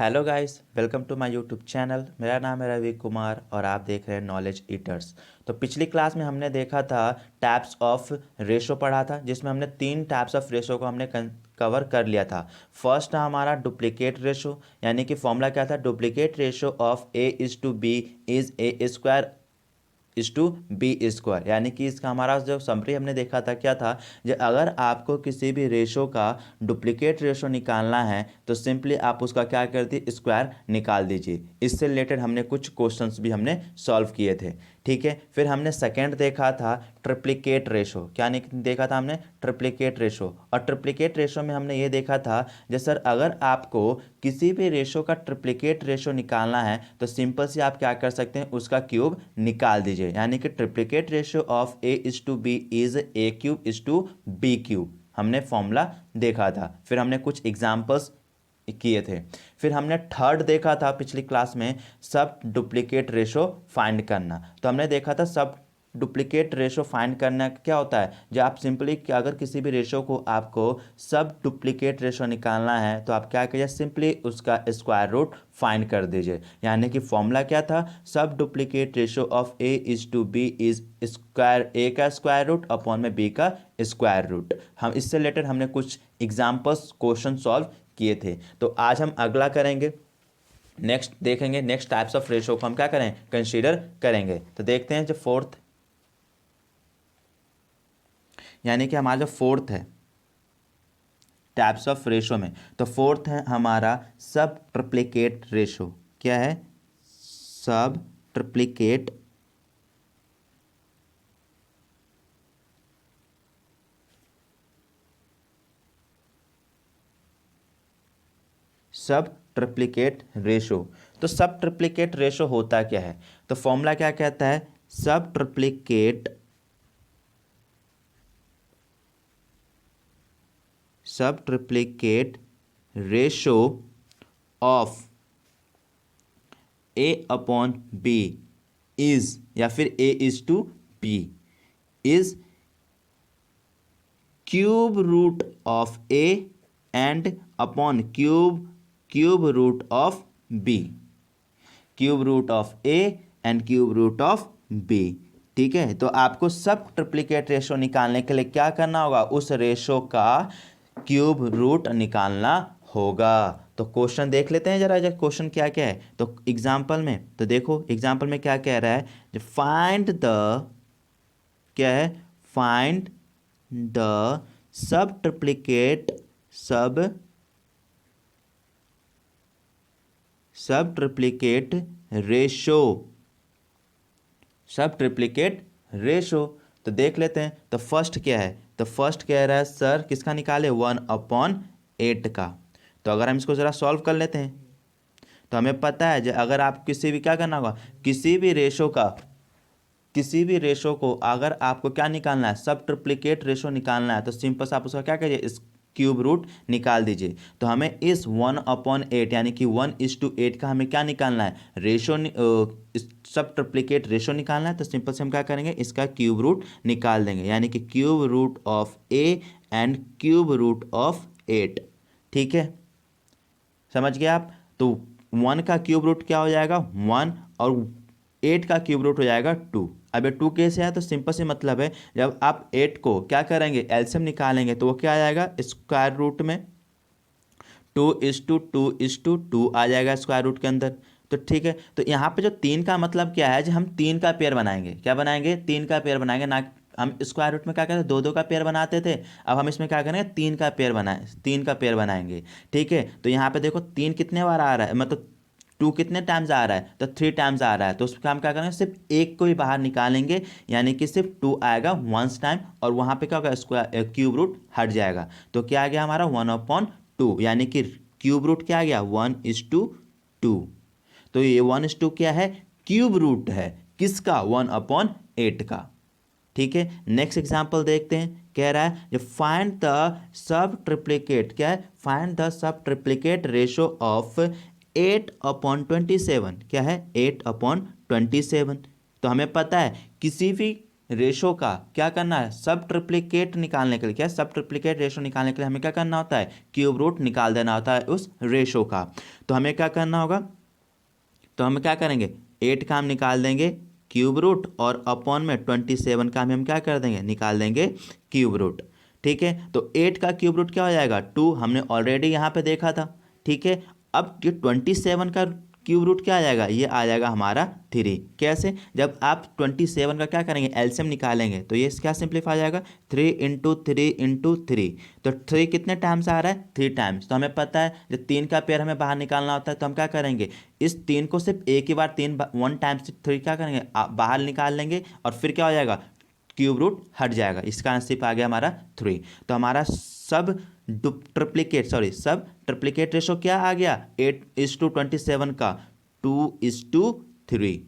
Hello guys, welcome to my YouTube channel. मेरा नाम है रवि कुमार और आप देख रहे हैं नॉलेज ईटर्स। तो पिछली क्लास में हमने देखा था टाइप्स ऑफ रेशो पढ़ा था, जिसमें हमने 3 टाइप्स ऑफ रेशो को हमने कवर कर लिया था। फर्स्ट था हमारा डुप्लीकेट रेशो, यानी कि फॉर्मूला क्या था, duplicate ratio of A:B is A² is to B square. यानी कि इसका हमारा जो समरी हमने देखा था क्या था, जो अगर आपको किसी भी रेशो का डुप्लीकेट रेशो निकालना है तो सिंपली आप उसका क्या करती स्क्वायर निकाल दीजिए। इससे रिलेटेड हमने कुछ क्वेश्चंस भी हमने सॉल्व किए थे। ठीक है, फिर हमने सेकंड देखा था ट्रिप्लिकेट रेशो। क्या देखा था हमने, ट्रिप्लिकेट रेशो। और ट्रिप्लिकेट रेशो में हमने ये देखा था जैसे सर अगर आपको किसी भी रेशो का ट्रिप्लिकेट रेशो निकालना है तो सिंपल से आप क्या कर सकते हैं, उसका क्यूब निकाल दीजिए। यानी कि triplicate ratio of A:B is A³ हमने फॉर्मूला देखा था। फिर हमने कुछ एग्जाम्पल्स किए थे। फिर हमने थर्ड देखा था पिछली क्लास में, सब डुप्लीकेट रेशो फाइंड करना। तो हमने देखा था सब डुप्लीकेट रेशो फाइंड करना क्या होता है, जब आप सिंपली अगर किसी भी रेशो को आपको सब डुप्लीकेट रेशो निकालना है तो आप क्या कीजिए, सिंपली उसका स्क्वायर रूट फाइंड कर दीजिए। यानी कि फॉर्मूला क्या था, सब duplicate ratio of A:B is square A का स्क्वायर रूट अपॉन में B का स्क्वायर रूट। हम इससे रिलेटेड हमने कुछ एग्जाम्पल्स क्वेश्चन सॉल्व किए थे। तो आज हम अगला करेंगे, नेक्स्ट देखेंगे, नेक्स्ट टाइप्स ऑफ रेशो को हम क्या करें, कंसीडर करेंगे। तो देखते हैं जो फोर्थ, यानी कि हमारा जो फोर्थ है टाइप्स ऑफ रेशो में, तो फोर्थ है हमारा सब ट्रिप्लिकेट रेशो। क्या है, सब ट्रिप्लिकेट सब ट्रिप्लिकेट रेशो। तो सब ट्रिप्लिकेट रेशो होता क्या है, तो फॉर्मूला क्या कहता है, सब triplicate ratio of A/B is, या फिर A:B is cube root of A and upon cube root of B, cube root of A and cube root of B। ठीक है, तो आपको सब ट्रिप्लिकेट रेशो निकालने के लिए क्या करना होगा, उस रेशो का क्यूब रूट निकालना होगा। तो क्वेश्चन देख लेते हैं जरा, जरा क्वेश्चन क्या क्या है। तो एग्जांपल में, तो देखो एग्जांपल में क्या कह रहा है, जो फाइंड द, क्या है, फाइंड द सब ट्रिप्लिकेट सब ट्रिप्लिकेट रेशो। तो देख लेते हैं, तो फर्स्ट क्या है, तो फर्स्ट कह रहा है सर किसका निकाले, 1/8 का। तो अगर हम इसको ज़रा सॉल्व कर लेते हैं तो हमें पता है जो अगर आप किसी भी क्या करना होगा, किसी भी रेशो को अगर आपको क्या निकालना है, सब ट्रिप्लिकेट रेशो निकालना है, तो सिंपल से आप उसका क्या करिए, इस क्यूब रूट निकाल दीजिए। तो हमें इस 1/8 यानी कि 1:8 का हमें क्या निकालना है, रेशो, सब ट्रिप्लिकेट रेशो निकालना है। तो सिंपल से हम क्या करेंगे, इसका क्यूब रूट निकाल देंगे, यानी कि cube root of A and cube root of 8। ठीक है, समझ गए आप। तो 1 का क्यूब रूट क्या हो जाएगा, 1, और 8 का क्यूब रूट हो जाएगा 2। अब ये 2 कैसे है, तो सिंपल से मतलब है जब आप 8 को क्या करेंगे, एलसीएम निकालेंगे तो वो क्या आ जाएगा, स्क्वायर रूट में 2:2:2 आ जाएगा स्क्वायर रूट के अंदर। तो ठीक है, तो यहाँ पे जो 3 का मतलब क्या है, जो हम 3 का पेयर बनाएंगे, क्या बनाएंगे, 3 का पेयर बनाएंगे ना। हम स्क्वायर रूट में क्या करते, 2 2 का पेयर बनाते थे, अब हम इसमें क्या करेंगे, 3 का पेयर बनाएंगे। ठीक है, तो यहाँ पे देखो 3 कितने बार आ रहा है, मतलब 2 कितने टाइम्स आ रहा है, तो 3 टाइम्स आ रहा है। तो उसका हम क्या करेंगे, सिर्फ एक को ही बाहर निकालेंगे, यानी कि सिर्फ 2 आएगा वंस टाइम, और वहाँ पे क्या होगा, स्क्वायर क्यूब रूट हट जाएगा। तो क्या आ गया हमारा 1/2, यानी कि क्यूब रूट क्या आ गया, 1:2। तो ये 1:2 क्या है, क्यूब रूट है किसका, 1/8 का। ठीक है, नेक्स्ट एग्जांपल देखते हैं। कह रहा है जो फाइंड द सब ट्रिप्लिकेट, क्या है, find the sub triplicate ratio of 8/27। क्या है, 8/27। तो हमें पता है किसी भी रेशो का क्या करना है, सब ट्रिप्लिकेट निकालने के लिए, क्या सब ट्रिप्लिकेट रेशो निकालने के लिए हमें क्या करना होता है, क्यूब रूट निकाल देना होता है उस रेशो का। तो हमें क्या करना होगा, तो हम क्या करेंगे 8 का हम निकाल देंगे क्यूब रूट और अपॉन में 27 का हम क्या कर देंगे, निकाल देंगे क्यूब रूट। ठीक है, तो 8 का क्यूब रूट क्या हो जाएगा 2, हमने ऑलरेडी यहाँ पे देखा था। ठीक है, अब ये 27 का क्यूब रूट क्या आ जाएगा, ये आ जाएगा हमारा 3। कैसे, जब आप 27 का क्या करेंगे एलसीएम निकालेंगे तो ये क्या सिंप्लीफाई आ जाएगा 3 इंटू 3 इंटू 3। तो 3 कितने टाइम्स आ रहा है, 3 टाइम्स। तो हमें पता है जब 3 का पेयर हमें बाहर निकालना होता है तो हम क्या करेंगे, इस 3 को सिर्फ एक ही बार 1 टाइम्स 3 क्या करेंगे बाहर निकाल लेंगे और फिर क्या हो जाएगा क्यूब रूट हट जाएगा। इसका आंसर आ गया हमारा 3। तो हमारा सब ट्रिप्लिकेट रेशो क्या आ गया 8:27 का 2:3।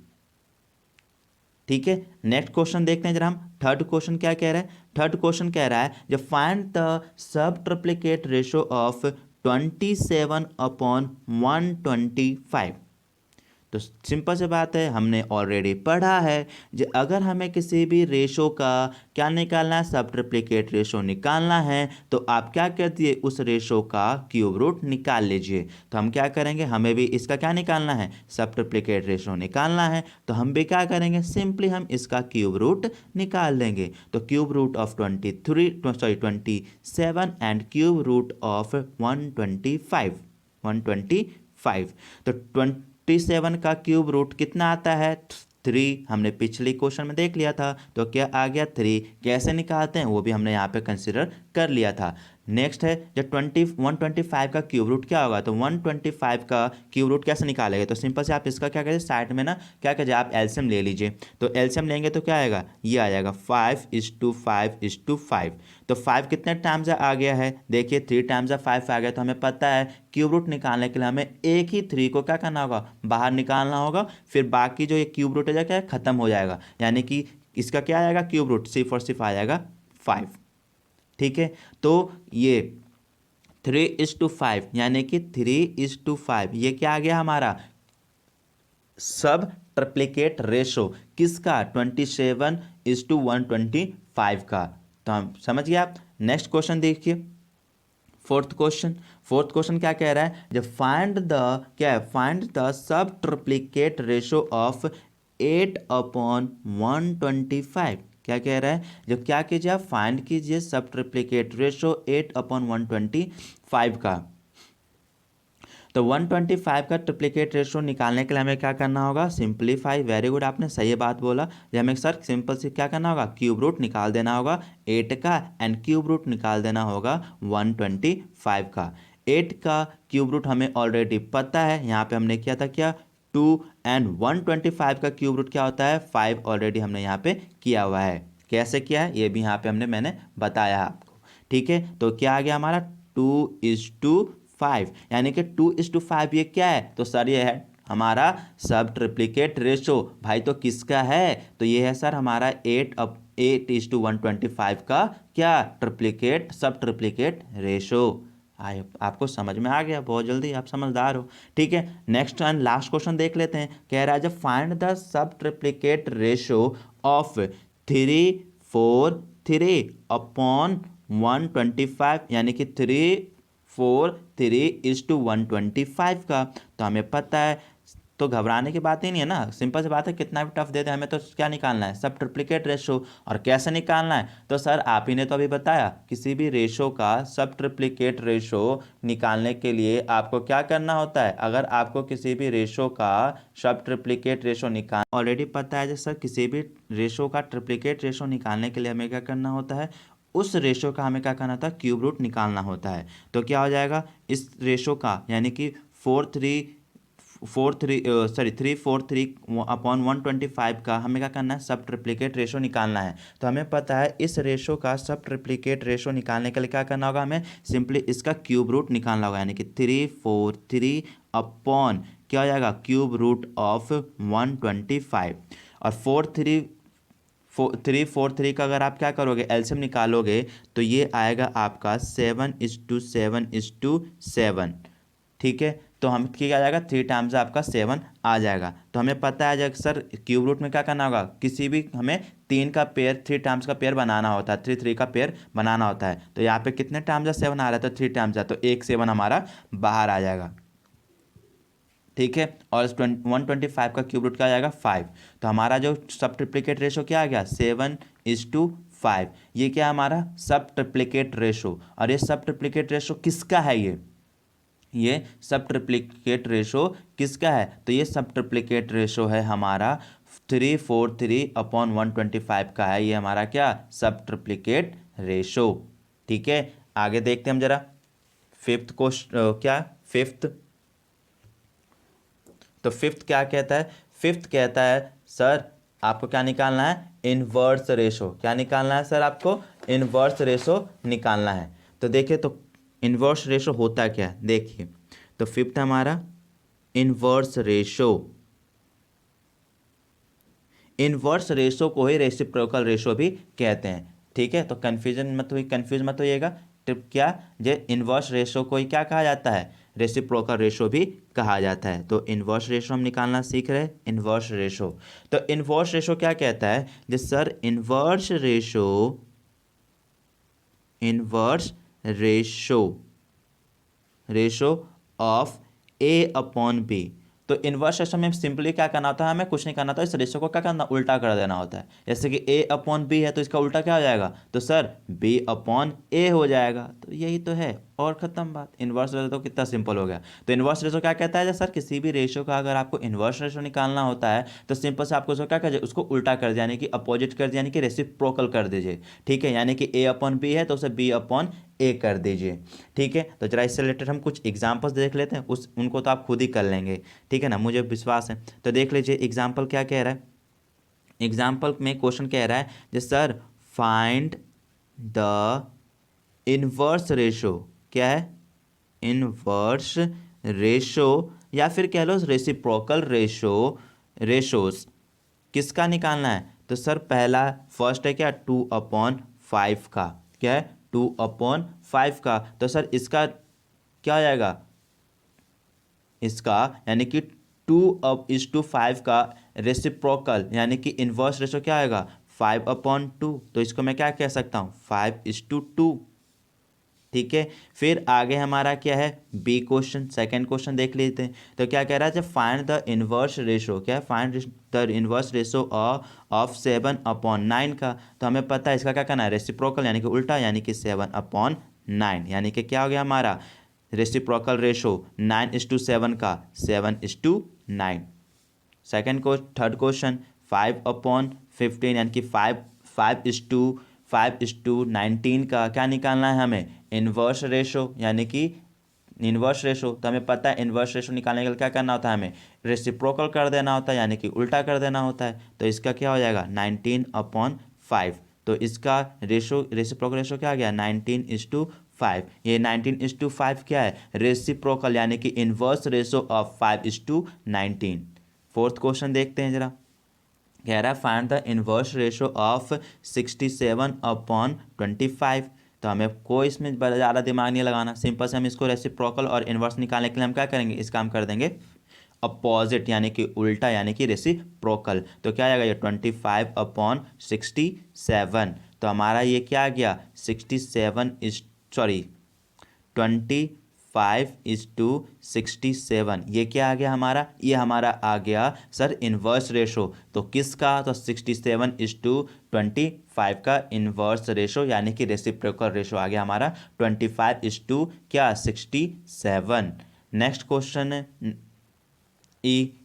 ठीक है, नेक्स्ट क्वेश्चन देखते हैं जरा हम। थर्ड क्वेश्चन क्या कह रहा है, थर्ड क्वेश्चन कह रहा है जब find the sub triplicate ratio of 27/125। तो सिंपल सी बात है, हमने ऑलरेडी पढ़ा है जो अगर हमें किसी भी रेशो का क्या निकालना है, सब ट्रिप्लिकेट रेशो निकालना है तो आप क्या करती है उस रेशो का क्यूब रूट निकाल लीजिए। तो हम क्या करेंगे, हमें भी इसका क्या निकालना है, सब ट्रिप्लिकेट रेशो निकालना है। तो हम भी क्या करेंगे, सिंपली हम इसका क्यूब रूट निकाल लेंगे। तो cube root of 27 and cube root of 125। तो 27 का क्यूब रूट कितना आता है 3, हमने पिछले क्वेश्चन में देख लिया था। तो क्या आ गया 3, कैसे निकालते हैं वो भी हमने यहाँ पे कंसिडर कर लिया था। नेक्स्ट है जब 125 का क्यूब रूट क्या होगा, तो 125 का क्यूब रूट कैसे निकालेंगे। तो सिंपल से आप इसका क्या करें, साइड में ना क्या करें आप एलसीएम ले लीजिए। तो एलसीएम लेंगे तो क्या आएगा, ये आ जाएगा 5:5:5। तो 5 कितने टाइम्स आ गया है, देखिए 3 टाइम्स 5 आ गया। तो हमें पता है क्यूब रूट निकालने के लिए हमें एक ही 3 को क्या करना होगा, बाहर निकालना होगा। फिर बाकी जो ये क्यूब रूट है क्या खत्म हो जाएगा, यानी कि इसका क्या आएगा क्यूब रूट सिर्फ और सिर्फ आ जाएगा 5। ठीक है, तो ये 3:5 यानी कि 3:5 ये क्या आ गया हमारा सब ट्रिप्लिकेट रेशो किसका 27:125 का। तो हम समझ गए आप। नेक्स्ट क्वेश्चन देखिए, फोर्थ क्वेश्चन क्या कह रहा है, जब फाइंड द क्या है, find the sub triplicate ratio of 8/125। क्या कह रहा है, जब क्या कीजिए आप फाइंड कीजिए सब ट्रिप्लिकेट रेशो 8/125 का। तो 125 का ट्रिप्लिकेट रेशो निकालने के लिए हमें क्या करना होगा, सिंप्लीफाई। वेरी गुड, आपने सही बात बोला। जब हमें सर सिंपल से क्या करना होगा, क्यूब रूट निकाल देना होगा 8 का एंड क्यूब रूट निकाल देना होगा 125 का। 8 का क्यूब रूट हमें ऑलरेडी पता है, यहाँ पे हमने किया था क्या 2 एंड 125 का क्यूब रूट क्या होता है 5, ऑलरेडी हमने यहाँ पे किया हुआ है। कैसे किया है ये भी यहाँ पे मैंने बताया आपको। ठीक है, तो क्या आ गया हमारा 2:5 यानी कि 2:5 ये क्या है, तो सर ये है हमारा सब ट्रिप्लिकेट रेशो। भाई तो किसका है, तो ये है सर हमारा 8:125 का क्या ट्रिप्लिकेट सब ट्रिप्लिकेट रेशो। आपको समझ में आ गया, बहुत जल्दी आप समझदार हो। ठीक है, नेक्स्ट एंड लास्ट क्वेश्चन देख लेते हैं। कह रहा है जब find the sub triplicate ratio of 3:4:3/125 यानी कि 3:4:3:125 का। तो हमें पता है, तो घबराने की बात ही नहीं है ना, सिंपल सी बात है, कितना भी टफ दे दे हमें तो क्या निकालना है सब ट्रिप्लिकेट रेशो। और कैसे निकालना है, तो सर आप ही ने तो अभी बताया किसी भी रेशो का सब ट्रिप्लिकेट रेशो निकालने के लिए आपको क्या करना होता है। अगर आपको किसी भी रेशो का सब ट्रिप्लिकेट रेशो निकाल ऑलरेडी पता है, जैसे किसी भी रेशो का ट्रिप्लिकेट रेशो निकालने के लिए हमें क्या करना होता है, उस रेशो का हमें क्या करना होता है क्यूब रूट निकालना होता है। तो क्या हो जाएगा इस रेशो का, यानी कि 3:4:3/125 का हमें क्या करना है सब ट्रिप्लिकेट रेशो निकालना है। तो हमें पता है इस रेशो का सब ट्रिप्लिकेट रेशो निकालने के लिए क्या करना होगा, हमें सिंपली इसका क्यूब रूट निकालना होगा, यानी कि 3:4:3 अपॉन क्या हो जाएगा क्यूब रूट ऑफ 125। और 3:4:3 का अगर आप क्या करोगे एलसीएम निकालोगे तो ये आएगा आपका 7:7:7। ठीक है, तो हम क्या आ जाएगा 3 टाइम्स आपका 7 आ जाएगा। तो हमें पता है जब सर क्यूब रूट में क्या करना होगा, किसी भी हमें 3 का पेयर 3 टाइम्स का पेयर बनाना होता है, 3 का पेयर बनाना होता है। तो यहाँ पे कितने टाइम्स है 7 आ रहा है, तो 3 टाइम्स है, तो 1 7 हमारा बाहर आ जाएगा। ठीक है, और 125 का क्यूब रूट क्या आ जाएगा 5। तो हमारा जो सब ट्रिप्लिकेट रेशो क्या आ गया 7:5। ये क्या हमारा सब ट्रिप्लिकेट रेशो, और ये सब ट्रिप्लिकेट रेशो किसका है, ये सब ट्रिप्लिकेट रेशो किसका है, तो ये सब ट्रिप्लिकेट रेशो है हमारा 343/125 का है, ये हमारा क्या सब ट्रिप्लिकेट रेशो। ठीक है, आगे देखते हैं हम जरा फिफ्थ क्वेश्चन क्या फिफ्थ। तो फिफ्थ क्या कहता है, फिफ्थ कहता है सर आपको क्या निकालना है, इनवर्स रेशो। क्या निकालना है सर, आपको इनवर्स रेशो निकालना है। तो देखिए तो इनवर्स रेशो होता क्या है, देखिए तो फिफ्थ हमारा इनवर्स रेशो, इनवर्स रेशो को ही रेसिप्रोकल रेशो भी कहते हैं। ठीक है, तो कंफ्यूज मत होइएगा। तो क्या जो इनवर्स रेशो को ही क्या कहा जाता है, रेसिप्रोकल रेशो भी कहा जाता है। तो इनवर्स रेशो हम निकालना सीख रहे हैं, इनवर्स रेशो। तो इनवर्स रेशो क्या कहता है, जो sir inverse ratio of A/B। तो इनवर्स रेशो में सिंपली क्या करना होता है, हमें कुछ नहीं करना होता, इस रेशो को क्या करना उल्टा कर देना होता है। जैसे कि A/B है तो इसका उल्टा क्या हो जाएगा, तो सर B/A हो जाएगा। तो यही तो है, और ख़त्म बात। इनवर्स रेशो तो कितना सिंपल हो गया। तो इनवर्स रेशो क्या कहता है, सर किसी भी रेशो का अगर आपको इनवर्स रेशो निकालना होता है तो सिंपल से आपको उसको क्या कर, उसको उल्टा कर दिया, यानी कि अपोजिट कर दिया, यानी कि रेसिप्रोकल कर दीजिए। ठीक है, यानी कि A/B है तो उसे B/A कर दीजिए। ठीक है, तो जरा इससे रिलेटेड हम कुछ एग्जांपल्स देख लेते हैं, उनको तो आप खुद ही कर लेंगे। ठीक है ना, मुझे विश्वास है। तो देख लीजिए एग्जांपल क्या कह रहा है, एग्जांपल में क्वेश्चन कह रहा है जो sir find the inverse ratio, क्या है इनवर्स रेशो, या फिर कह लो रेसिप्रोकल रेशोस किसका निकालना है। तो सर पहला फर्स्ट है क्या 2/5 का, क्या है 2/5 का। तो सर इसका क्या हो जाएगा, इसका यानी कि 2:5 का रेसिप्रोकल यानी कि इनवर्स रेशो क्या आएगा 5/2। तो इसको मैं क्या कह सकता हूँ 5:2। ठीक है, फिर आगे हमारा क्या है बी क्वेश्चन, सेकंड क्वेश्चन देख लेते हैं। तो क्या कह रहा है, जब फाइंड द इनवर्स रेशो, क्या है find the inverse ratio of 7/9 का। तो हमें पता है इसका क्या करना है रेसिप्रोकल यानी कि उल्टा, यानी कि 7/9, यानी कि क्या हो गया हमारा रेसिप्रोकल रेशो 9:7 का 7:9। सेकेंड को थर्ड क्वेश्चन 5/15 यानी कि 5:19 का क्या निकालना है हमें इनवर्स रेशो, यानी कि इनवर्स रेशो। तो हमें पता है इनवर्स रेशो निकालने के लिए क्या करना होता है, हमें रेसिप्रोकल कर देना होता है, यानी कि उल्टा कर देना होता है। तो इसका क्या हो जाएगा 19/5। तो इसका रेसिप्रोकल रेशो क्या आ गया 19:5। ये 19:5 क्या है रेसिप्रोकल यानी कि inverse ratio of 5:19। Fourth question देखते हैं जरा, कह रहा है find the inverse ratio of 67/25। तो हमें कोई इसमें ज़्यादा दिमाग नहीं लगाना, सिंपल से हम इसको रेसिप्रोकल और इनवर्स निकालने के लिए हम क्या करेंगे, इसका हम कर देंगे अपोजिट यानी कि उल्टा, यानी कि रेसिप्रोकल। तो क्या आएगा ये 25/67। तो हमारा ये क्या आ गया 25:67। ये क्या आ गया हमारा, ये हमारा आ गया सर इनवर्स रेशो। तो किसका, तो 67:25 का इनवर्स रेशो यानी कि रेसिप्रोकल रेशो आ गया हमारा 25 क्या 67। नेक्स्ट क्वेश्चन है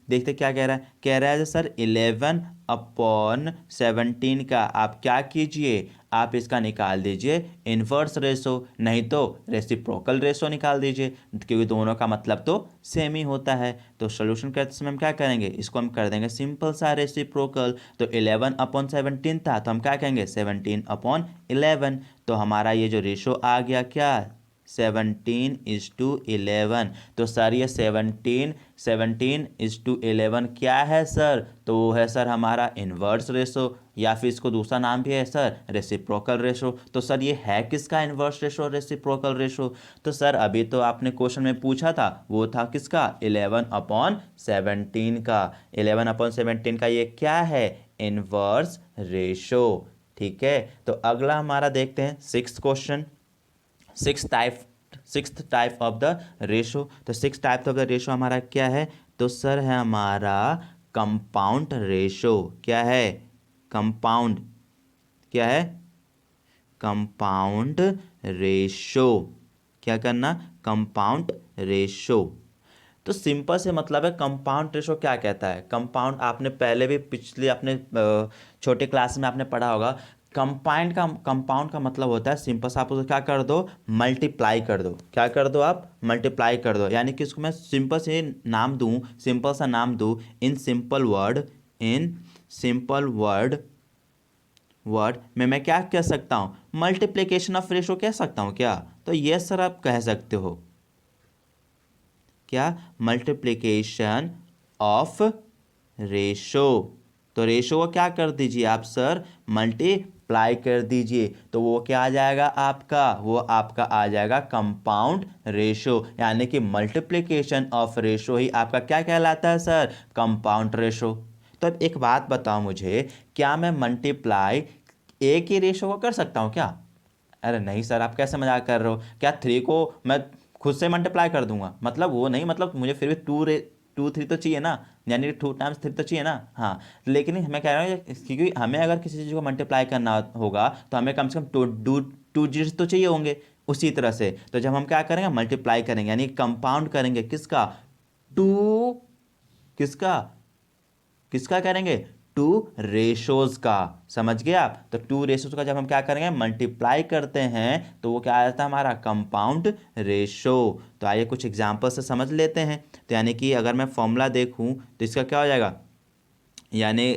देखते क्या कह रहा है, कह रहा है सर 11/17 का आप क्या कीजिए, आप इसका निकाल दीजिए इनवर्स रेशो, नहीं तो रेसिप्रोकल रेशो निकाल दीजिए, क्योंकि दोनों का मतलब तो सेम ही होता है। तो सोल्यूशन करते समय हम क्या करेंगे, इसको हम कर देंगे सिंपल सा रेसिप्रोकल। तो 11/17 था तो हम क्या कहेंगे 17/11। तो हमारा ये जो रेशो आ गया क्या 17:11। तो सर ये 17:11 क्या है सर, तो वो है सर हमारा इनवर्स रेशो, या फिर इसको दूसरा नाम भी है सर रेसिप्रोकल रेशो। तो सर ये है किसका इन्वर्स रेशो और रेसिप्रोकल रेशो? तो सर अभी तो आपने क्वेश्चन में पूछा था वो था किसका 11/17 का। 11/17 का ये क्या है इन्वर्स रेशो। ठीक है, तो अगला हमारा देखते हैं sixth question. Sixth type of the ratio. तो six type of the ratio हमारा क्या है? तो सर है हमारा कंपाउंड रेशो। क्या है? कंपाउंड। क्या है? Compound ratio. क्या करना? Compound ratio. तो सिंपल से मतलब है कंपाउंड रेशो क्या कहता है। कंपाउंड आपने पहले भी पिछले अपने छोटे क्लास में आपने पढ़ा होगा। कंपाउंड का मतलब होता है सिंपल सा आप उसको क्या कर दो मल्टीप्लाई कर दो। क्या कर दो आप? मल्टीप्लाई कर दो। यानी कि इसको मैं सिंपल से नाम दूं, सिंपल सा नाम दूं इन सिंपल वर्ड में मैं क्या कह सकता हूँ? मल्टीप्लिकेशन ऑफ रेशो कह सकता हूँ क्या? तो ये सर आप कह सकते हो। क्या? Multiplication of ratio. तो रेशो को क्या कर दीजिए आप सर? मल्टीप्लाई कर दीजिए। तो वो क्या आ जाएगा आपका? वो आपका आ जाएगा कंपाउंड रेशो। यानी कि मल्टीप्लिकेशन ऑफ रेशो ही आपका क्या कहलाता है सर? Compound ratio. तो अब एक बात बताओ मुझे, क्या मैं मल्टीप्लाई एक ही रेशो को कर सकता हूँ क्या? अरे नहीं सर, आप कैसे मजाक कर रहे हो? क्या 3 को मैं खुद से मल्टीप्लाई कर दूंगा? मतलब वो नहीं, मतलब मुझे फिर भी 2 3 तो चाहिए ना, यानी 2 × 3 तो चाहिए ना। हाँ, लेकिन मैं कह रहा हूँ क्योंकि हमें अगर किसी चीज़ को मल्टीप्लाई करना होगा तो हमें कम से कम टू डिजिट तो चाहिए होंगे। उसी तरह से तो जब हम क्या करेंगे मल्टीप्लाई करेंगे यानी कंपाउंड करेंगे किसका? टू किसका? किसका करेंगे? टू रेशोज का। समझ गए आप? तो टू रेशोज का जब हम क्या करेंगे मल्टीप्लाई करते हैं तो वो क्या आ जाता है हमारा कंपाउंड रेशो। तो आइए कुछ एग्जांपल से समझ लेते हैं। तो यानी कि अगर मैं फॉर्मूला देखूं तो इसका क्या हो जाएगा? यानी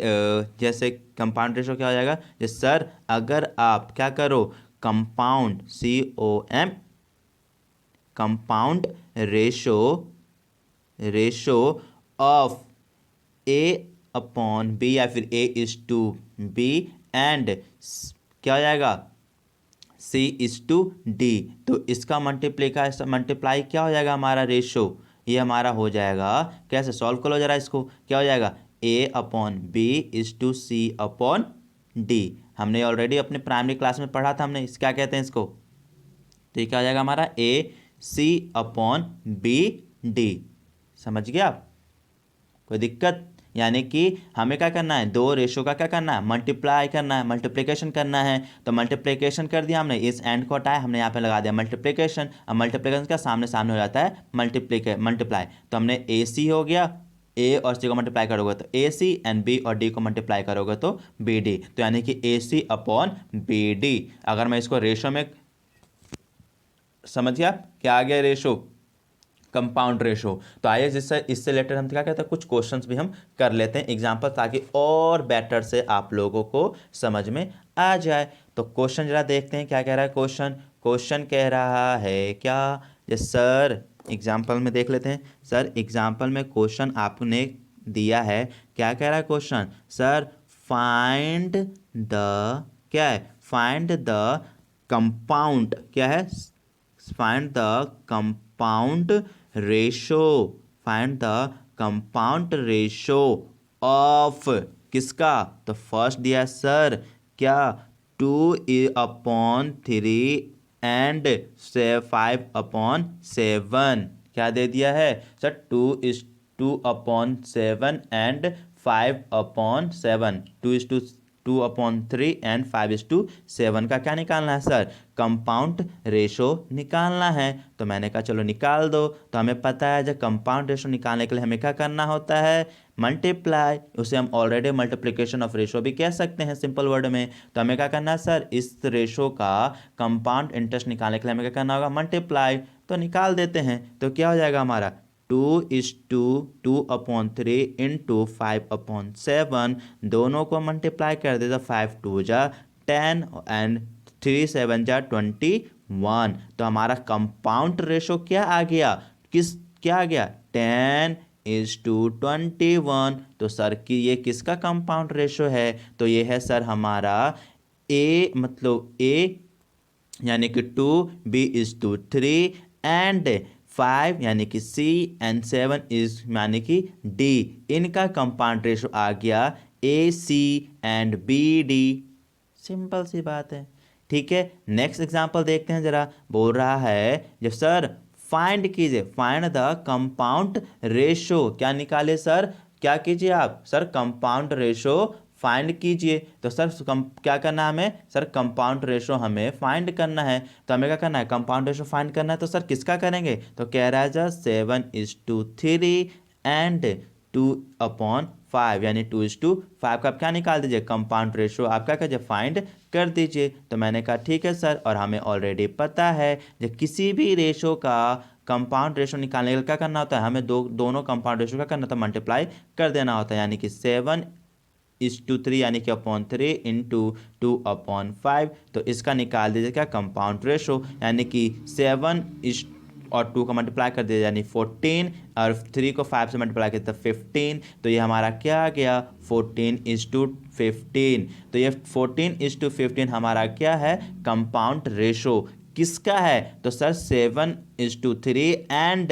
जैसे कंपाउंड रेशो क्या हो जाएगा? जैसे सर अगर आप क्या करो compound COM compound ratio of A/B या फिर A/B एंड क्या हो जाएगा C/D। तो इसका मल्टीप्लाई क्या हो जाएगा हमारा रेशो? ये हमारा हो जाएगा कैसे? सॉल्व करो जरा इसको। क्या हो जाएगा? A/B/C/D। हमने ऑलरेडी अपने प्राइमरी क्लास में पढ़ा था, हमने इस क्या कहते हैं इसको। तो ये क्या हो जाएगा हमारा AC/BD। समझ गया आप? कोई दिक्कत? यानी कि हमें क्या करना है? दो रेशो का क्या करना है? मल्टीप्लाई करना है, मल्टीप्लिकेशन करना है। तो मल्टीप्लिकेशन कर दिया हमने, इस एंड को हटाया, हमने यहाँ पे लगा दिया मल्टीप्लिकेशन। अब मल्टीप्लिकेशन का सामने सामने हो जाता है मल्टीप्लाई। तो हमने AC हो गया, A और C को मल्टीप्लाई करोगे तो AC एंड B और D को मल्टीप्लाई करोगे तो BD। तो यानी कि AC/BD। अगर मैं इसको रेशो में समझ गया क्या आ गया? Ratio, compound ratio. तो आइए जिससे इससे रिलेटेड हम क्या कहते हैं कुछ क्वेश्चंस भी हम कर लेते हैं एग्जांपल, ताकि और बेटर से आप लोगों को समझ में आ जाए। तो क्वेश्चन जरा देखते हैं क्या कह रहा है क्वेश्चन कह रहा है क्या? ये सर एग्जांपल में देख लेते हैं। सर एग्जांपल में क्वेश्चन आपने दिया है, क्या कह रहा है क्वेश्चन? सर फाइंड द क्या है? फाइंड द कंपाउंड क्या है? Find the compound ratio. Find the compound ratio of किसका? तो फर्स्ट दिया सर क्या? 2/3 एंड 5/7। क्या दे दिया है सर? 2/7 एंड 5/7। 2/3 एंड 5/7 का क्या निकालना है सर? कंपाउंड रेशो निकालना है। तो मैंने कहा चलो निकाल दो। तो हमें पता है जब कंपाउंड रेशो निकालने के लिए हमें क्या करना होता है? मल्टीप्लाई। उसे हम ऑलरेडी मल्टीप्लिकेशन ऑफ रेशो भी कह सकते हैं सिंपल वर्ड में। तो हमें क्या करना है सर? इस रेशो का कंपाउंड इंटरेस्ट निकालने के लिए हमें क्या करना होगा? मल्टीप्लाई। तो निकाल देते हैं। तो क्या हो जाएगा हमारा? 2/3 इंटू 5/7 दोनों को मल्टीप्लाई कर दे तो 5×2 = 10 एंड 3×7 = 21। तो हमारा कंपाउंड रेशो क्या आ गया? क्या आ गया? 10 1:21। तो सर कि ये किसका कंपाउंड रेशो है? तो ये है सर हमारा ए, मतलब ए यानी कि 2, B/3 एंड 5 यानी कि C एंड 7 इज यानी कि D। इनका कंपाउंड रेशो आ गया AC एंड BD। सिंपल सी बात है। ठीक है, नेक्स्ट एग्जांपल देखते हैं जरा। बोल रहा है जब सर फाइंड कीजिए, फाइंड द कंपाउंड रेशो। क्या निकाले सर? क्या कीजिए आप? सर कंपाउंड रेशो फाइंड कीजिए। तो सर क्या करना है हमें? सर कंपाउंड रेशो हमें फाइंड करना है। तो हमें क्या करना है? कंपाउंड रेशो फाइंड करना है। तो सर किसका करेंगे? तो कह रहा है सर 7:3 एंड 2/5 यानी 2:5 का आप क्या निकाल दीजिए? कंपाउंड रेशो आप क्या कीजिए? फाइंड कर दीजिए। तो मैंने कहा ठीक है सर, और हमें ऑलरेडी पता है जब किसी भी रेशो का कंपाउंड रेशो निकालने के लिए क्या करना होता है? हमें दोनों कंपाउंड रेशो क्या करना होता है? मल्टीप्लाई कर देना होता है। यानी कि 7:3 यानी कि अपॉन 3 इंटू 2/5। तो इसका निकाल दीजिए क्या? Compound ratio. यानी कि 7 और 2 का मल्टीप्लाई कर दिया यानी 14, और 3 को 5 से मल्टीप्लाई किया तो 15। तो ये हमारा क्या आ गया? 14:15। तो ये 14:15 हमारा क्या है? Compound ratio. किसका है? तो सर 7:3 एंड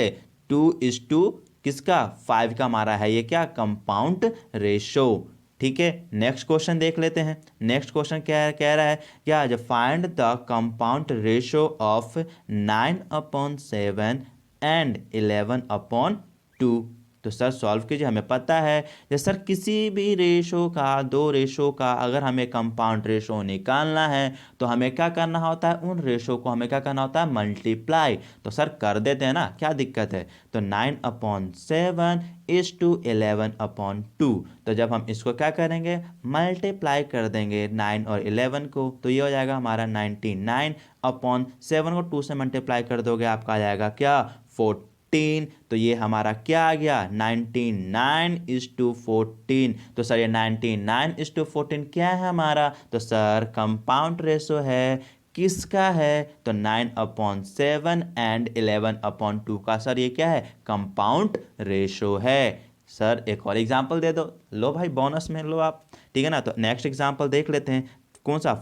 2 किसका? 5 का हमारा है ये क्या? Compound ratio. ठीक है, नेक्स्ट क्वेश्चन देख लेते हैं। नेक्स्ट क्वेश्चन क्या कह रहा है? क्या? जब find the compound ratio of 9/7 and 11/2। तो सर सॉल्व कीजिए। हमें पता है जैसे सर किसी भी रेशो का, दो रेशो का अगर हमें कंपाउंड रेशो निकालना है तो हमें क्या करना होता है? उन रेशो को हमें क्या करना होता है? मल्टीप्लाई। तो सर कर देते हैं ना, क्या दिक्कत है? तो 9/7 इज टू 11/2। तो जब हम इसको क्या करेंगे? मल्टीप्लाई कर देंगे 9 और 11 को, तो ये हो जाएगा हमारा 99/7 को 2 से मल्टीप्लाई कर दोगे आपका आ जाएगा क्या? 14। तो ये हमारा क्या आ गया? 99:14। तो सर ये 99:14 क्या है हमारा? तो सर कंपाउंड रेशो है। किसका है? तो 9/7 एंड 11/2 का सर ये क्या है? कंपाउंड रेशो है। सर एक और एग्जांपल दे दो। लो भाई बोनस में लो आप। ठीक है ना। तो नेक्स्ट एग्जांपल देख लेते हैं। कौन सा?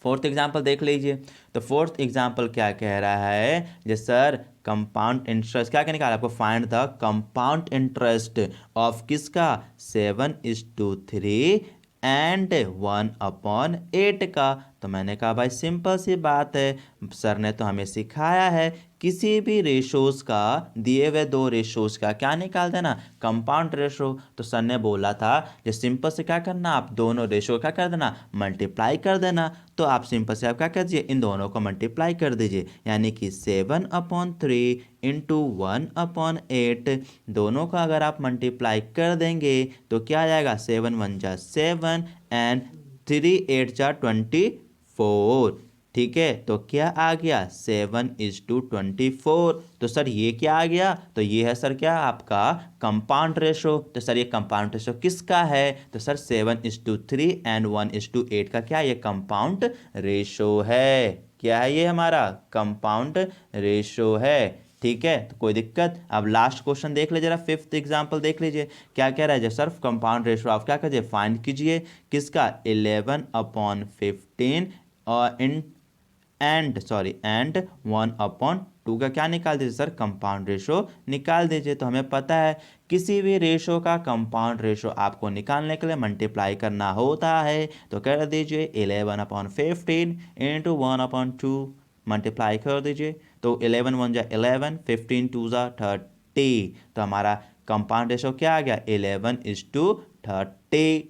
फोर्थ एग्जाम्पल देख लीजिए। तो फोर्थ एग्जाम्पल क्या कह रहा है? जे सर कंपाउंड इंटरेस्ट क्या निकाला आपको? Find the compound interest of किसका? 7:3 एंड 1/8 का। तो मैंने कहा भाई सिंपल सी बात है, सर ने तो हमें सिखाया है किसी भी रेशोज का, दिए हुए दो रेशोज का क्या निकाल देना? Compound ratio. तो सर ने बोला था जो सिंपल से क्या करना, आप दोनों रेशो क्या कर देना? मल्टीप्लाई कर देना। तो आप सिंपल से आप क्या कर दीजिए? इन दोनों को मल्टीप्लाई कर दीजिए। यानी कि 7/3 इंटू 1/8। दोनों का अगर आप मल्टीप्लाई कर देंगे तो क्या आ जाएगा? 7 × 7 एंड 3 8 24। ठीक है, तो क्या आ गया? 7:24। तो सर ये क्या आ गया? तो ये है सर क्या? आपका कंपाउंड रेशो। तो सर ये कंपाउंड रेशो किसका है? तो सर 7:3 एंड 1:8 का क्या? ये कंपाउंड रेशो है। क्या है ये? हमारा कंपाउंड रेशो है। ठीक है, तो कोई दिक्कत। अब लास्ट क्वेश्चन देख लीजिए जरा, फिफ्थ एग्जांपल देख लीजिए। क्या कह रहा है? जब सर कंपाउंड रेशो आप क्या कीजिए? फाइंड कीजिए। किसका? 11/15 और एंड 1/2 का क्या निकाल दीजिए? सर कंपाउंड रेशो निकाल दीजिए। तो हमें पता है किसी भी रेशो का कंपाउंड रेशो आपको निकालने के लिए मल्टीप्लाई करना होता है। तो कर दीजिए 11/15 इंटू 1/2 मल्टीप्लाई कर दीजिए। तो 11 1 जा 11, 15 2 जा 30। तो हमारा कंपाउंड रेशो क्या आ गया? 11:30।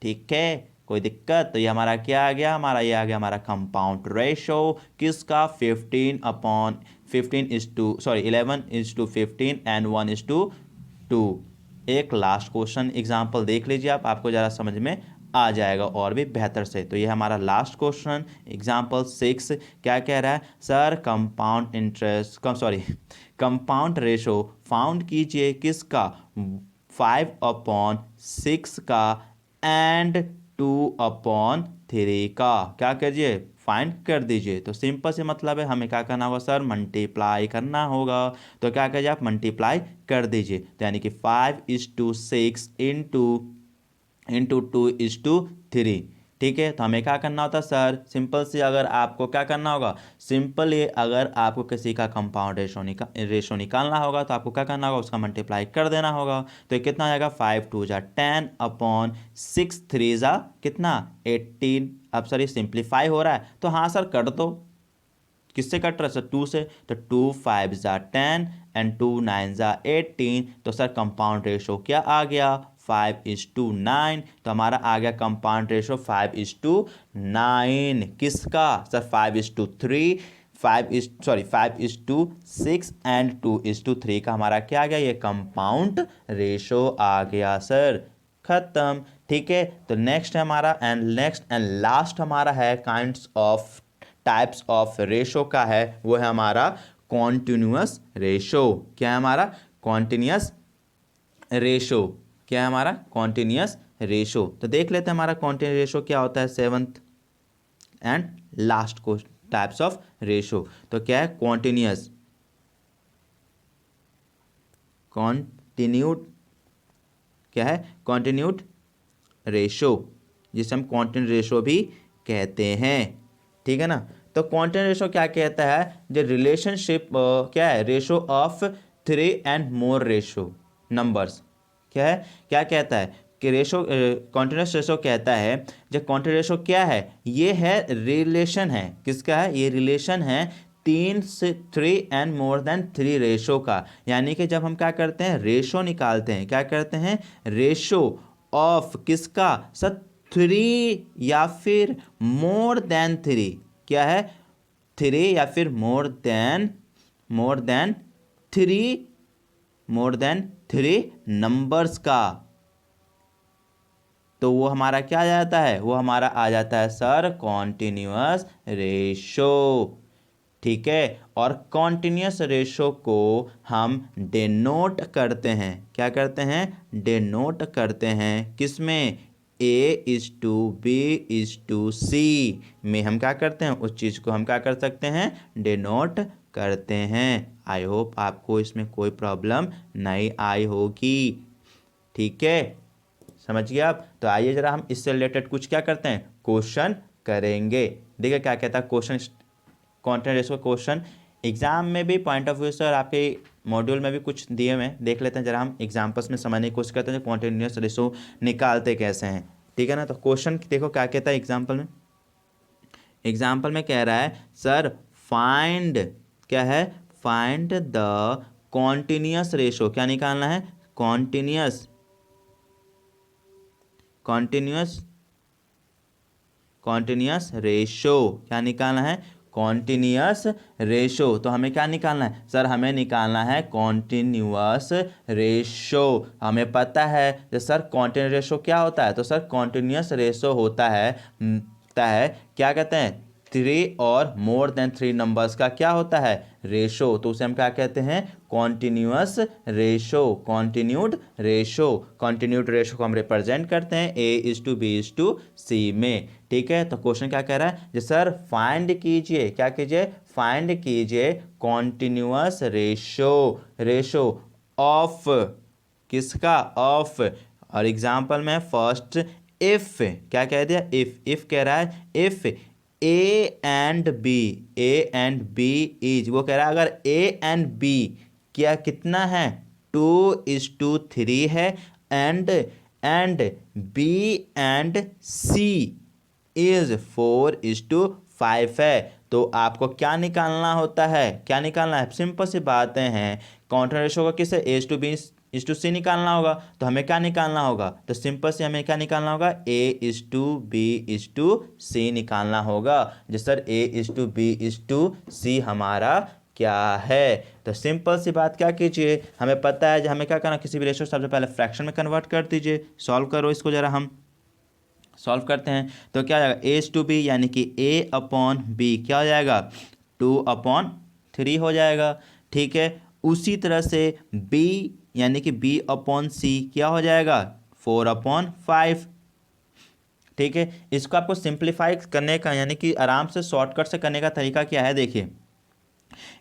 ठीक है, कोई दिक्कत? तो ये हमारा क्या आ गया? हमारा ये आ गया हमारा कंपाउंड रेशो किसका? 11:15 एंड 1:2। एक लास्ट क्वेश्चन एग्जांपल देख लीजिए आप, आपको ज़रा समझ में आ जाएगा और भी बेहतर से। तो ये हमारा लास्ट क्वेश्चन एग्जांपल 6 क्या कह रहा है? सर कंपाउंड रेशो फाउंड कीजिए। किसका? 5/6 का एंड 2/3 का। क्या कीजिए? फाइंड कर दीजिए। तो सिंपल से मतलब है हमें क्या करना होगा सर, मल्टीप्लाई करना होगा। तो क्या करिए आप मल्टीप्लाई कर दीजिए, तो यानी कि 5:6 इंटू 2:3। ठीक है, तो हमें क्या करना होता है सर, सिंपल से अगर आपको क्या करना होगा, सिंपल ये अगर आपको किसी का कंपाउंड रेशो निकालना होगा तो आपको क्या करना होगा, उसका मल्टीप्लाई कर देना होगा। तो ये कितना आ जाएगा, 5×2 = 10 अपॉन 6×3 कितना 18। अब सर ये सिंप्लीफाई हो रहा है तो हाँ सर कर दो, किससे कट रहा है सर, 2 से। तो 2×5 = 10 एंड 2×9 = 18। तो सर कंपाउंड रेशो क्या आ गया, 5:9। तो हमारा आ गया कंपाउंड रेशो 5:9। किसका सर, 5:3, 5:6 एंड 2:3 का हमारा क्या आ गया, ये कंपाउंड रेशो आ गया सर, खत्म। ठीक है, तो नेक्स्ट है हमारा नेक्स्ट एंड लास्ट हमारा है kinds of types of ratio का है, वो है हमारा कॉन्टिन्यूअस रेशो। क्या है हमारा, कॉन्टिन्यूअस रेशो। क्या है हमारा, कॉन्टिन्यूअस रेशो। तो देख लेते हैं हमारा कॉन्टिन्यूअस रेशो क्या होता है, 7th एंड लास्ट को टाइप्स ऑफ रेशो। तो क्या है, कॉन्टिन्यूड क्या है, कॉन्टिन्यूड रेशो, जिसे हम कॉन्टिन्यूड रेशो भी कहते हैं। ठीक है ना। तो कॉन्टिन्यूड रेशो क्या कहता है, जो रिलेशनशिप क्या है, ratio of 3 and more ratio numbers. क्या है, क्या कहता है कि रेशो, कॉन्टिन्यूअस रेशो कहता है, जो कॉन्टिन्यूअस रेशो क्या है, ये है रिलेशन है, किसका है, ये रिलेशन है 3 एंड मोर देन 3 रेशो का। यानी कि जब हम क्या करते हैं, रेशो निकालते हैं, क्या करते हैं, रेशो ऑफ किसका सर, 3 या फिर मोर देन 3। क्या है, 3 या फिर मोर देन 3 नंबर्स का। तो वो हमारा क्या आ जाता है, वो हमारा आ जाता है सर कॉन्टिन्यूअस रेशो। ठीक है, और कॉन्टिन्यूअस रेशो को हम डिनोट करते हैं, क्या करते हैं, डिनोट करते हैं किसमें, A:B:C में हम क्या करते हैं, उस चीज़ को हम क्या कर सकते हैं, डिनोट करते हैं। आई होप आपको इसमें कोई प्रॉब्लम नहीं आई होगी। ठीक है, समझ गए आप। तो आइए जरा हम इससे रिलेटेड कुछ क्या करते हैं, क्वेश्चन करेंगे। देखिए क्या कहता है question, continuous ratio question exam में भी पॉइंट ऑफ व्यू से और आपके मॉड्यूल में भी कुछ दिए हुए हैं, देख लेते हैं जरा हम एग्जाम्पल्स में समझने की कोशिश करते हैं कॉन्टिन्यूअस रेशो निकालते कैसे हैं। ठीक है ना। तो क्वेश्चन देखो क्या कहता है एग्जाम्पल में, एग्जाम्पल में कह रहा है सर फाइंड, क्या है, फाइंड द कॉन्टिन्यूअस रेशो, क्या निकालना है, कॉन्टिन्यूअस रेशो, क्या निकालना है, कॉन्टिन्यूअस रेशो। तो हमें क्या निकालना है सर, हमें निकालना है कॉन्टिन्यूअस रेशो। हमें पता है कि सर कॉन्टिन्यूअस रेशो क्या होता है, तो सर कॉन्टिन्यूअस रेशो होता है क्या कहते हैं, 3 और मोर देन 3 नंबर्स का क्या होता है, रेशो। तो उसे हम क्या कहते हैं, कॉन्टिन्यूअस रेशो, कॉन्टिन्यूड रेशो को हम रिप्रेजेंट करते हैं A:B:C में। ठीक है, तो क्वेश्चन क्या कह रहा है, जो सर फाइंड कीजिए, क्या कीजिए, फाइंड कीजिए कॉन्टिन्यूअस रेशो ऑफ किसका, ऑफ। और एग्जाम्पल में फर्स्ट इफ, क्या कह दिया, इफ कह रहा है, if A and B is, वो कह रहा है अगर ए एंड बी क्या कितना है, 2:3 है, and B and C is 4:5 है। तो आपको क्या निकालना होता है, क्या निकालना है, सिंपल सी बातें हैं, कॉन्टिन्यूअस रेशो का किसे, A:B:C निकालना होगा। तो हमें क्या निकालना होगा, तो सिंपल से हमें क्या निकालना होगा, A:B:C निकालना होगा। जो सर A:B:C हमारा क्या है, तो सिंपल सी बात क्या कीजिए, हमें पता है हमें क्या करना, किसी भी रेशो सबसे पहले फ्रैक्शन में कन्वर्ट कर दीजिए। सॉल्व करो इसको जरा, हम सॉल्व करते हैं। तो क्या हो जाएगा, A:B यानी कि A/B क्या हो जाएगा, 2/3 हो जाएगा। ठीक है, उसी तरह से B यानी कि B/C क्या हो जाएगा, 4/5। ठीक है। इसको आपको सिंप्लीफाई करने का यानी कि आराम से शॉर्टकट से करने का तरीका क्या है, देखिए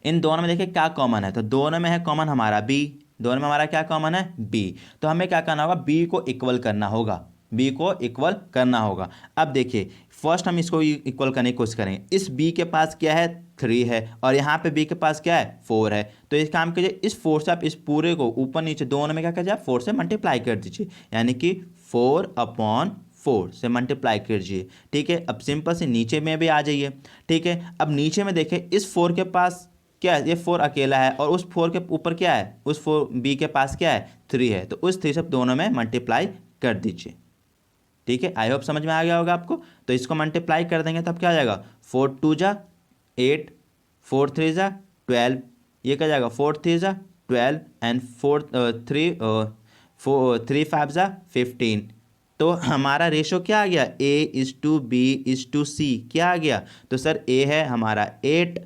इन दोनों में देखिए क्या कॉमन है, तो दोनों में है कॉमन हमारा बी, दोनों में हमारा क्या कॉमन है बी, तो हमें क्या करना होगा बी को इक्वल करना होगा, बी को इक्वल करना होगा। अब देखिए फर्स्ट हम इसको इक्वल करने की कोशिश करेंगे, इस बी के पास क्या है 3 है और यहाँ पे बी के पास क्या है 4 है, तो इस काम कीजिए इस 4 से आप इस पूरे को ऊपर नीचे दोनों में क्या कीजिए 4 से मल्टीप्लाई कर दीजिए, यानी कि 4/4 से मल्टीप्लाई कीजिए। ठीक है, अब सिंपल से नीचे में भी आ जाइए। ठीक है, अब नीचे में देखें इस 4 के पास क्या है, ये 4 अकेला है और उस 4 के ऊपर क्या है, उस 4 बी के पास क्या है 3 है, तो उस 3 से दोनों में मल्टीप्लाई कर दीजिए। ठीक है, आई होप समझ में आ गया होगा आपको। तो इसको मल्टीप्लाई कर देंगे तब क्या आ जाएगा 4 2 जा 8, 4 3 जा 12, ये क्या जाएगा 4 3 जा 12 एंड 3 5 जा 15। तो हमारा रेशो क्या आ गया A/B/C क्या आ गया, तो सर A है हमारा 8,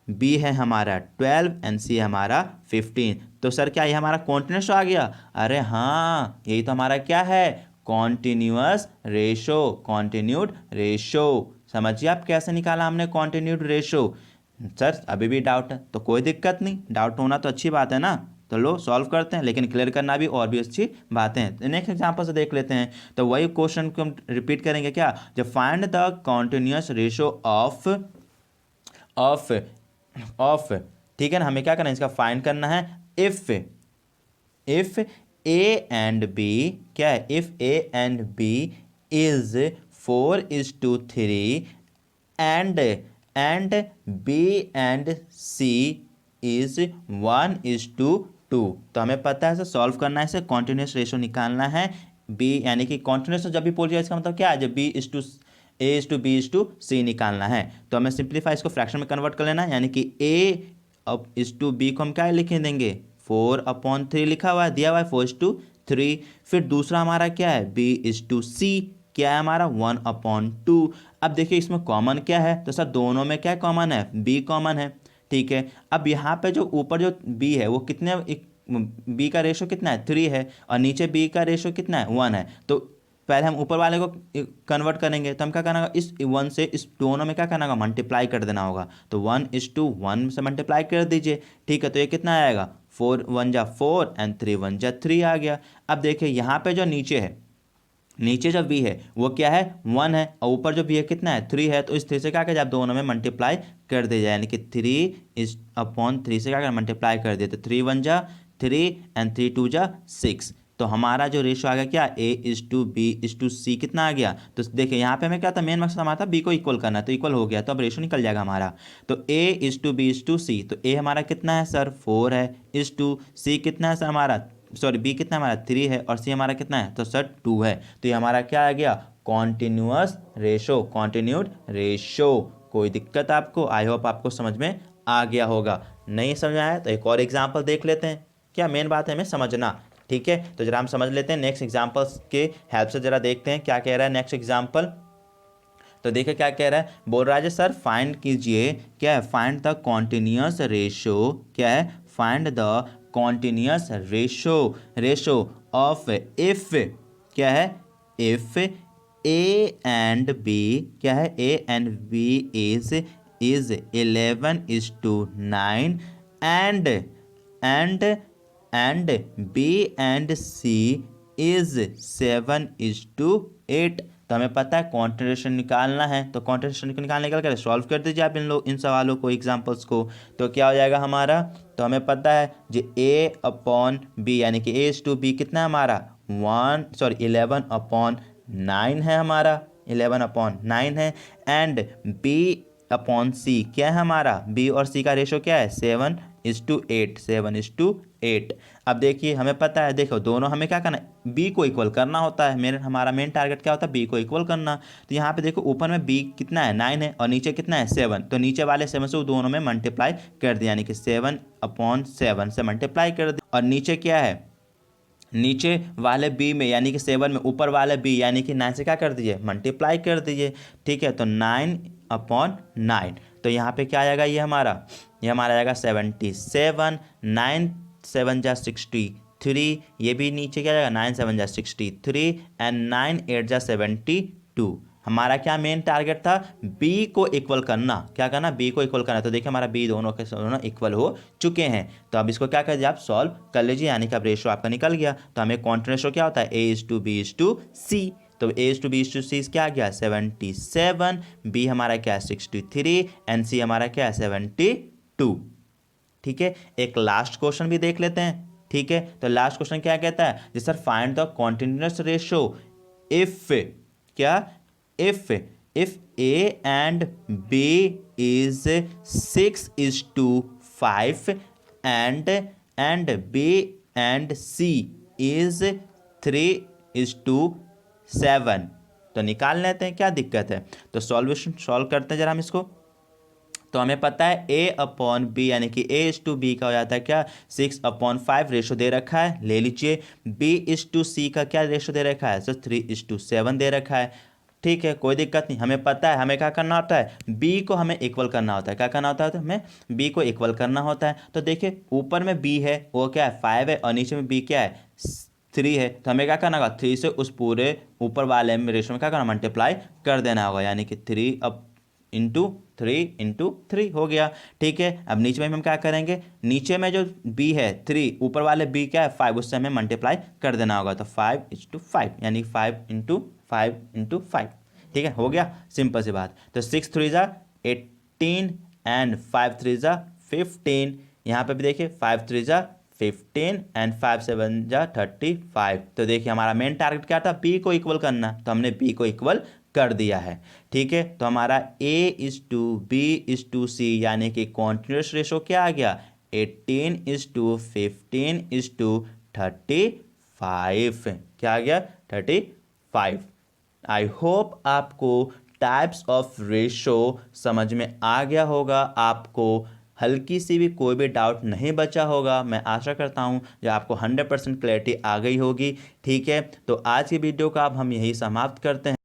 B है हमारा 12 एंड C हमारा 15। तो सर क्या ये हमारा कॉन्टिन्यूस आ गया, अरे हाँ यही तो हमारा क्या है कॉन्टिन्यूअस रेशो, कॉन्टिन्यूड रेशो। समझिए आप कैसे निकाला हमने कॉन्टिन्यूड रेशो। सर अभी भी डाउट है तो कोई दिक्कत नहीं, डाउट होना तो अच्छी बात है ना, तो लो सॉल्व करते हैं, लेकिन क्लियर करना भी और भी अच्छी बातें हैं। नेक्स्ट एग्जांपल से देख लेते हैं, तो वही क्वेश्चन को हम रिपीट करेंगे क्या, जब find the continuous ratio of of of ठीक है ना, हमें क्या करना है इसका फाइंड करना है इफ ए एंड बी क्या है, if A and B is 4:3 and B and C is 1:2। तो हमें पता है इसे सॉल्व करना है, इसे कॉन्टिन्यूस रेशो निकालना है। बी यानी कि कॉन्टिन्यूस जब भी बोल जाए इसका मतलब क्या है, जब A/B/C निकालना है, तो हमें सिंप्लीफाई इसको फ्रैक्शन में कन्वर्ट कर लेना है, यानी कि A/B को हम क्या लिखे देंगे 4/3 लिखा हुआ है, दिया हुआ है 4:3। फिर दूसरा हमारा क्या है B/C क्या है हमारा 1/2। अब देखिए इसमें कॉमन क्या है, तो सर दोनों में क्या कॉमन है B कॉमन है। ठीक है, अब यहाँ पे जो ऊपर जो B है वो कितने B का रेशो कितना है 3 है और नीचे B का रेशो कितना है 1 है, तो पहले हम ऊपर वाले को कन्वर्ट करेंगे, तो हम क्या करना होगा इस 1 से इस दोनों में क्या करना होगा मल्टीप्लाई कर देना होगा, तो 1:1 से मल्टीप्लाई कर दीजिए। ठीक है, तो ये कितना आएगा 4 1 जा 4 एंड 3 1 जा 3 आ गया। अब देखिए यहाँ पे जो नीचे है, नीचे जो b है वो क्या है 1 है और ऊपर जो b है कितना है 3 है, तो इस 3 से क्या करें आप दोनों में मल्टीप्लाई कर दे जाए, यानी कि 3/3 से क्या करें मल्टीप्लाई कर दिया, तो 3 1 जा 3 एंड 3 2 जा 6। तो हमारा जो रेशो आ गया क्या A/B/C कितना आ गया, तो देखिए यहाँ पे हमें क्या था मेन मकसद हमारा था b को इक्वल करना, तो इक्वल हो गया, तो अब रेशो निकल जाएगा हमारा। तो A/B/C, तो A हमारा कितना है सर 4 है, C कितना है सर हमारा सॉरी बी कितना हमारा 3 है और सी हमारा कितना है तो सर 2 है। तो ये हमारा क्या आ गया कॉन्टिन्यूअस रेशो, कॉन्टिन्यूड रेशो। कोई दिक्कत आपको, आई होप आपको समझ में आ गया होगा। नहीं समझ में आया तो एक और एग्जांपल देख लेते हैं, क्या मेन बात है हमें समझना। ठीक है, तो जरा हम समझ लेते हैं, नेक्स्ट एग्जाम्पल्स के हेल्प से जरा देखते हैं क्या कह रहा है नेक्स्ट एग्जाम्पल। तो देखिए क्या कह रहा है, बोल रहा है सर फाइंड कीजिए क्या है फाइंड द कॉन्टिन्यूअस रेशो, क्या है find the continuous ratio of if क्या है इफ ए एंड बी क्या है A and B is 11:9 and B and C is 7:8। तो हमें पता है कॉन्ट्रेशन निकालना है, तो कॉन्ट्रेशन निकालने के लिए सॉल्व कर दीजिए आप इन सवालों को एग्जांपल्स को, तो क्या हो जाएगा हमारा, तो हमें पता है जो A/B यानी कि A/B कितना है हमारा 11/9 है हमारा 11/9 है एंड B/C क्या है हमारा B और C का रेशो क्या है 7:8। अब देखिए हमें पता है, देखो दोनों हमें क्या करना है B को इक्वल करना होता है, हमारा मेन टारगेट क्या होता है B को इक्वल करना। तो यहाँ पे देखो ऊपर में B कितना है 9 है और नीचे कितना है 7, तो नीचे वाले 7 से दोनों में मल्टीप्लाई कर दिया, यानी कि 7/7 से मल्टीप्लाई कर दिया। और नीचे क्या है नीचे वाले B में यानी कि 7 में ऊपर वाले B यानी कि 9 से क्या कर दीजिए मल्टीप्लाई कर दीजिए। ठीक है, तो 9/9, तो यहाँ पे क्या आएगा ये हमारा आएगा 77, 9 7 जा 63, ये भी नीचे क्या जाएगा 9 7 जा 63 एंड 9 8 जा 72। 2। हमारा क्या मेन टारगेट था, बी को इक्वल करना, क्या करना, बी को इक्वल करना। तो देखिए हमारा बी दोनों के दोनों इक्वल हो चुके हैं। तो अब इसको क्या कर दिया, आप सॉल्व कर लीजिए, यानी कि अब रेशो आपका निकल गया। तो हमें कॉन्टिन्यूस रेशो क्या होता है, A:B:C। तो A:B:C क्या आ गया 77, बी हमारा क्या है 63 एंड सी हमारा क्या है 72। ठीक है, एक लास्ट क्वेश्चन भी देख लेते हैं। ठीक है, तो लास्ट क्वेश्चन क्या कहता है जी sir, find the continuous ratio if क्या, if A and B is 6:5 and B and C is 3:7। तो निकाल लेते हैं, क्या दिक्कत है। तो सॉल्यूशन सॉल्व करते हैं जरा हम इसको। तो हमें पता है A/B यानी कि A:B का हो जाता है क्या 6/5 रेशो दे रखा है, ले लीजिए। B:C का क्या रेशो दे रखा है, तो 3:7 दे रखा है। ठीक है, कोई दिक्कत नहीं, हमें पता है हमें क्या करना होता है, बी को हमें इक्वल करना होता है। क्या करना होता है, तो हमें बी को इक्वल करना होता है। तो देखिए ऊपर में बी है वो क्या है 5 है, और नीचे में बी क्या है 3 है। तो हमें क्या करना होगा, 3 से उस पूरे ऊपर वाले में रेशो में क्या करना, मल्टीप्लाई कर देना होगा, यानी कि 3 हो गया। ठीक है, अब नीचे में हम क्या करेंगे, नीचे में जो b है 3, ऊपर वाले b क्या है 5, उससे हमें मल्टीप्लाई कर देना होगा। तो 5:5 यानी 5:5। ठीक है, हो गया, सिंपल सी बात। तो 6×3 = 18 एंड 5×3 = 15। यहाँ पे भी देखिए 5×3 = 15 एंड 5×7 = 35। तो देखिए हमारा मेन टारगेट क्या था, बी को इक्वल करना, तो हमने बी को इक्वल कर दिया है। ठीक है, तो हमारा A:B:C यानी कि कॉन्टिन्यूस रेशो क्या आ गया 18:15:35। क्या आ गया 35। आई होप आपको टाइप्स ऑफ रेशो समझ में आ गया होगा, आपको हल्की सी भी कोई भी डाउट नहीं बचा होगा। मैं आशा करता हूं जो आपको 100% क्लैरिटी आ गई होगी। ठीक है, तो आज की वीडियो का अब हम यही समाप्त करते हैं।